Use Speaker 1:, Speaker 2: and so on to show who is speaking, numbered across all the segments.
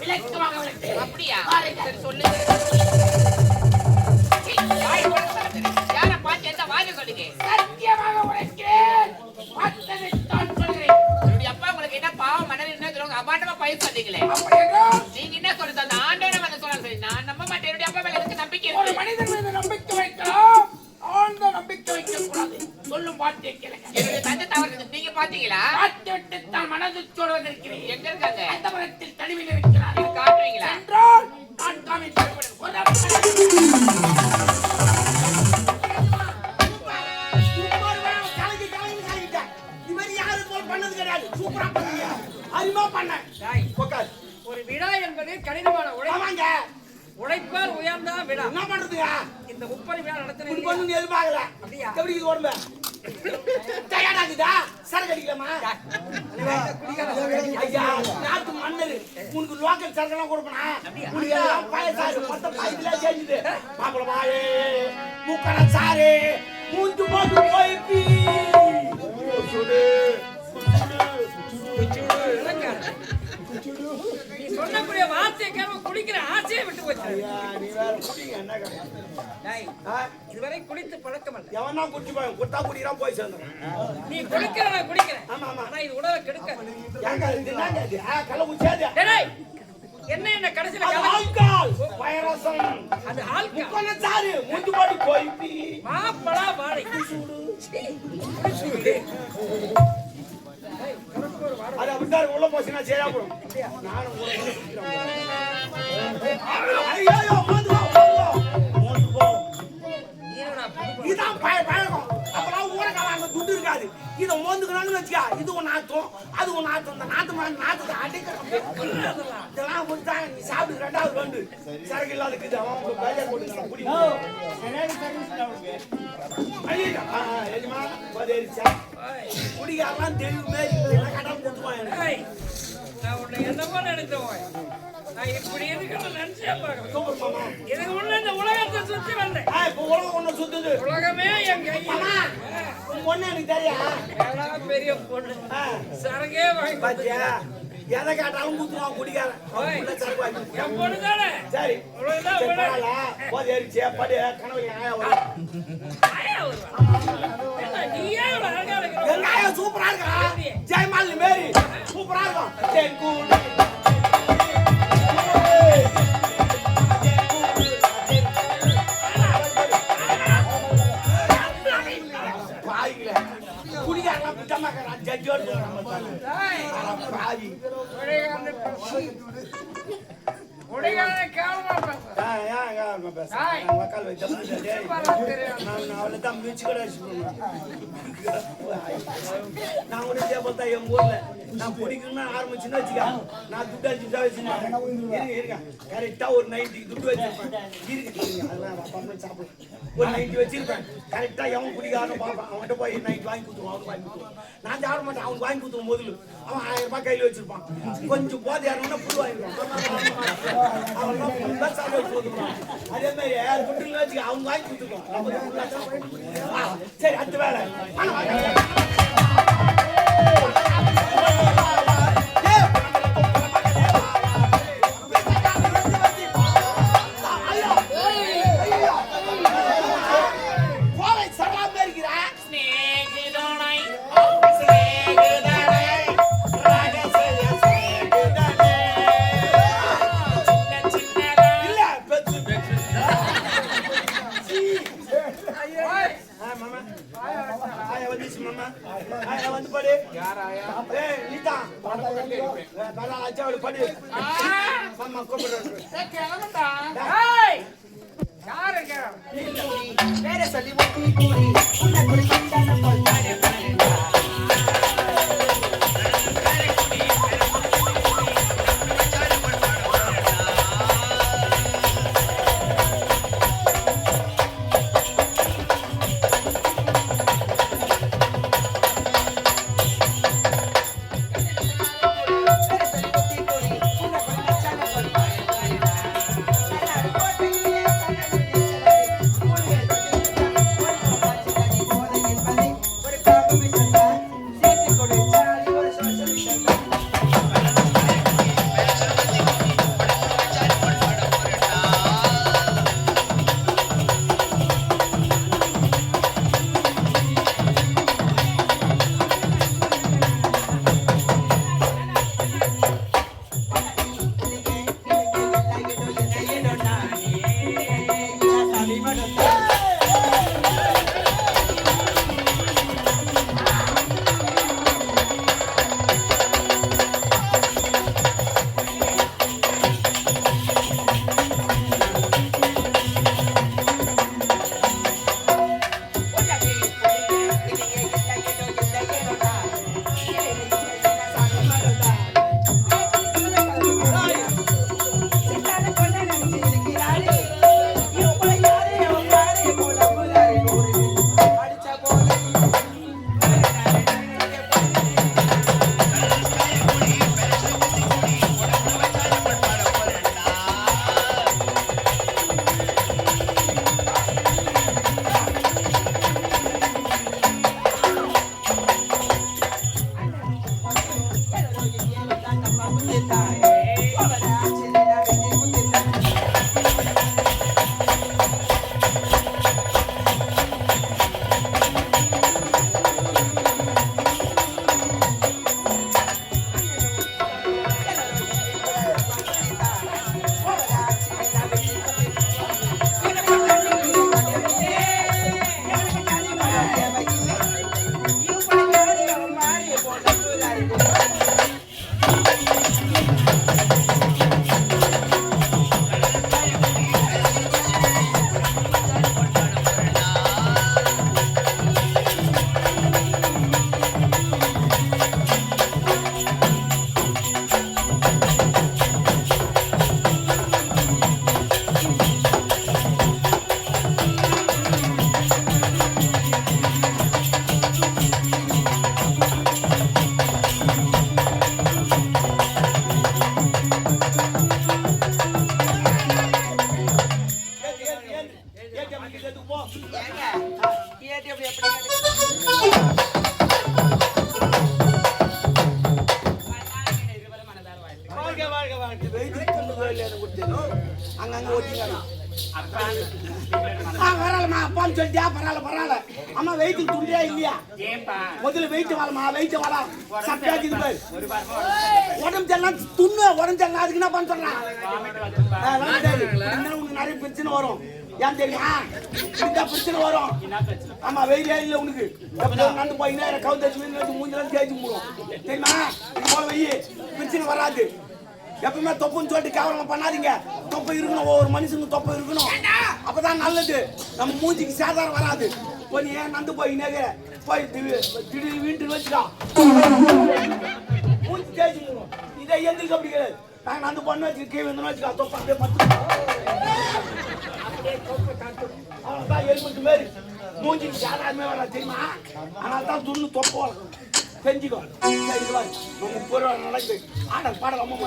Speaker 1: விளக்கமாக விளக்கு.
Speaker 2: அப்படியா?
Speaker 1: சரி
Speaker 2: சொல்லு. யாரை பார்த்து எந்த வாங்க சொல்லுங்க.
Speaker 1: சத்தியமாக உரைக்கிறேன். பார்த்ததைத்தான் சொல்கிறேன்.
Speaker 2: என்னுடைய அப்பா உங்களுக்கு என்ன பாவம் மனதில் என்ன சொல்லுவாங்க? அபாண்டமா பயிர் சொன்னீங்களே. நீங்க என்ன சொல்றது? அந்த ஆண்டவனை வந்து சொல்றாங்க. நான் நம்ப மாட்டேன். என்னுடைய அப்பா மேல எனக்கு நம்பிக்கை இருக்கு.
Speaker 1: ஒரு மனிதன் மீது நம்பிக்கை வைக்கலாம், ஆழ்ந்த நம்பிக்கை வைக்க கூடாது. சொல்லும் வார்த்தையை கேளுங்க.
Speaker 2: என்னுடைய தந்தை தவறு நீங்க பாத்தீங்களா?
Speaker 1: பார்த்து விட்டு தான் மனது சோழன் இருக்கிறேன்.
Speaker 2: எங்க இருக்காங்க?
Speaker 1: அந்த மரத்தில் தனிமையில் இருக்கிறார்.
Speaker 2: காட்டுவீங்களா?
Speaker 1: என்றால் நான் காமித்து
Speaker 3: ஒரு விழா என்பது கடினமான உழைப்பு. உழைப்பால் உயர்ந்தா விழா.
Speaker 1: என்ன பண்றதுங்க?
Speaker 3: இந்த 30 விழா நடத்தினீங்க.
Speaker 1: இது பண்ணு எதிர்பார்க்கல.
Speaker 3: அப்படியா?
Speaker 1: எப்படி இது ஓடுங்க? தயாராகுதா? சரக்கு அடிக்கலாமா? ஐயா, நாட்டு மன்னர் உனக்கு லோக்கல் சரக்கெல்லாம் கொடுப்பனா? உனக்கு எல்லாம் பாயசாரு மொத்தம் பாயத்துல சேர்ந்துது. மாப்பிள மாயே, மூக்கன சாரு, மூஞ்சு போட்டு போயிப்பி.
Speaker 3: நீ சொன்னக்கூடிய வார்த்தையை கேட்க குடிக்கிற ஆசையை விட்டு போச்சு.
Speaker 1: நீ வேற குடிங்க என்ன
Speaker 3: இதுவரை குடித்து பழக்கம் அல்ல.
Speaker 1: எவனா குடிச்சு போய் குட்டா குடிக்கிறான் போய் சேர்ந்துடும்.
Speaker 3: நீ குடிக்கிற நான் குடிக்கிறேன்.
Speaker 1: ஆமா ஆமா.
Speaker 3: ஆனா இது உடலை கெடுக்க.
Speaker 1: ஏங்க இது என்னங்க இது? கள்ள குடிச்சாது.
Speaker 3: டேய் என்ன கடைசில
Speaker 1: ஆல்கஹால் வைரஸம்.
Speaker 3: அது ஆல்கஹால்.
Speaker 1: முக்கன சாரு மூஞ்சி போட்டு போயிப்பி.
Speaker 3: மாப்பளா வாடை.
Speaker 1: அது அப்படிதான் உள்ள போச்சுன்னா சரியா போடும். நானும் கூட ஐயோ மோந்து போ. இதான் பழக்கம். அப்பெல்லாம் ஊரக்கால அங்க துட்டு இருக்காது. இதை மோந்துக்கணும்னு வச்சுக்கா, இது ஒரு நாத்தம் அது ஒரு நாத்தம். இந்த நாத்து மாதிரி நாத்தத்தை அடிக்கிறோம். இதெல்லாம் கொடுத்தா நீ சாப்பிட்டு 2வது ரெண்டு சரக்கு இல்லாத இருக்குது. அவன் பையன் போட்டு குடி குடிக்காரலாம் தெளிவு மாரி கடன் கொடுத்துவான்.
Speaker 3: நான் உன்னை என்னமோ நினைச்சேன். நான் இப்படி இருக்கணும்னு நினைச்சே பார்க்கல. இதுக்கு முன்ன இந்த உலகத்தை சுத்தி வந்தேன்.
Speaker 1: இப்போ உலகம் ஒண்ணு சுத்துது.
Speaker 3: உலகமே என் கையில்.
Speaker 1: ஒண்ணு எனக்கு தெரியும்.
Speaker 3: பெரிய பொண்ணு சரகே வாங்கி
Speaker 1: பாத்தியா? எதை கேட்டாலும் குத்துவான் குடிக்காரன்.
Speaker 3: என் பொண்ணு தானே.
Speaker 1: சரி படி கனவு சூப்பரா இருக்கா? ஜெயமாலினி மாரி சூப்பரா இருக்கும். குடிக்காரலாம் பிட்டமாக்கறான். ஜட்ஜோடு பாதி
Speaker 3: உடையானே கேவலமா பேச.
Speaker 1: மக்கள் வைத்த நான் அவளை தான் மிச்சு கூட நான் கூட இதே பார்த்தா என் ஊர்ல நான் குடிக்கணும்னு ஆரம்பிச்சுன்னு வச்சுக்கா, நான் துட்டு அடிச்சுட்டா வச்சுருக்கேன். இருக்க கரெக்டா ஒரு 90 துட்டு வச்சிருப்பேன். இருக்கு அதெல்லாம் சாப்பிடுவேன். ஒரு 90 வச்சிருப்பேன். கரெக்டா எவன் குடிக்காரன்னு பார்ப்பேன். அவன்கிட்ட போய் 90 வாங்கி கொடுத்துருவான். அவனுக்கு வாங்கி கொடுத்துருவான். நான் சாப்பிட மாட்டேன். அவனுக்கு வாங்கி கொடுத்துருவோம். முதல்ல அவன் 1000 ரூபாய் கையில் வச்சிருப்பான். கொஞ்சம் போதை யாருன்னா புல் வாங்கிடுவான். அதே மாதிரி அவங்க வாங்கி கொடுத்துருக்கோம். சரி அடுத்த வேலை கட்டியா பரவாயில்ல அம்மா வெயிட் துண்டியா இல்லையா
Speaker 2: ஏப்பா
Speaker 1: முதல்ல வெயிட் வாழமா வெயிட் வாழா சட்டியா இது பாரு
Speaker 2: ஒரு வாரமா
Speaker 1: உடம்பு சரியில்லாம் துண்ணு உடம்பு சரியில்லாம் அதுக்கு என்ன பண்ண சொல்றேன் உனக்கு நிறைய பிரச்சனை வரும் ஏன் தெரியுமா இந்த பிரச்சனை வரும் ஆமா வெயிலே இல்லை உனக்கு நடந்து போய் கவுந்து வச்சு மூஞ்செல்லாம் தேய்ச்சி மூடும் தெரியுமா இது போல வெயி பிரச்சனை வராது எப்பவுமே தொப்புன்னு சொல்லிட்டு கேவலம் பண்ணாதீங்க தொப்பை இருக்கணும் ஒவ்வொரு மனுஷனுக்கு தொப்பை இருக்கணும் அப்பதான் நல்லது நம்ம மூஞ்சிக்கு சேதாரம் வராது போய் ஏன் நந்து போய் போய் திடீர் வீட்டுன்னு வச்சுக்கா மூஞ்சி தேய்ச்சி மூடும் இதை எந்திரிக்க அப்படி கிடையாது நாங்கள் நந்து பண்ணு வச்சு கீழே வந்து வச்சுக்கா தொப்பை அப்படியே பத்து அப்படியே தொப்பை காட்டு அவனதான் எலும்புட்டு மாரி மூஞ்சிக்கு சேதாரமே வராது தெரியுமா அதனால தான் துண்ணு தொப்பை வளர்க்கணும் செஞ்சுக்கோ சரி பொருள் நடக்கு ஆடல் பாடல் அம்மா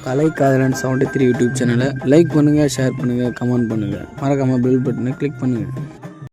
Speaker 4: கலைக்காதலன் 73 யூடியூப் சேனலை லைக் பண்ணுங்கள், ஷேர் பண்ணுங்கள், கமெண்ட் பண்ணுங்கள், மறக்காமல் பெல் பட்டனை கிளிக் பண்ணுங்கள்.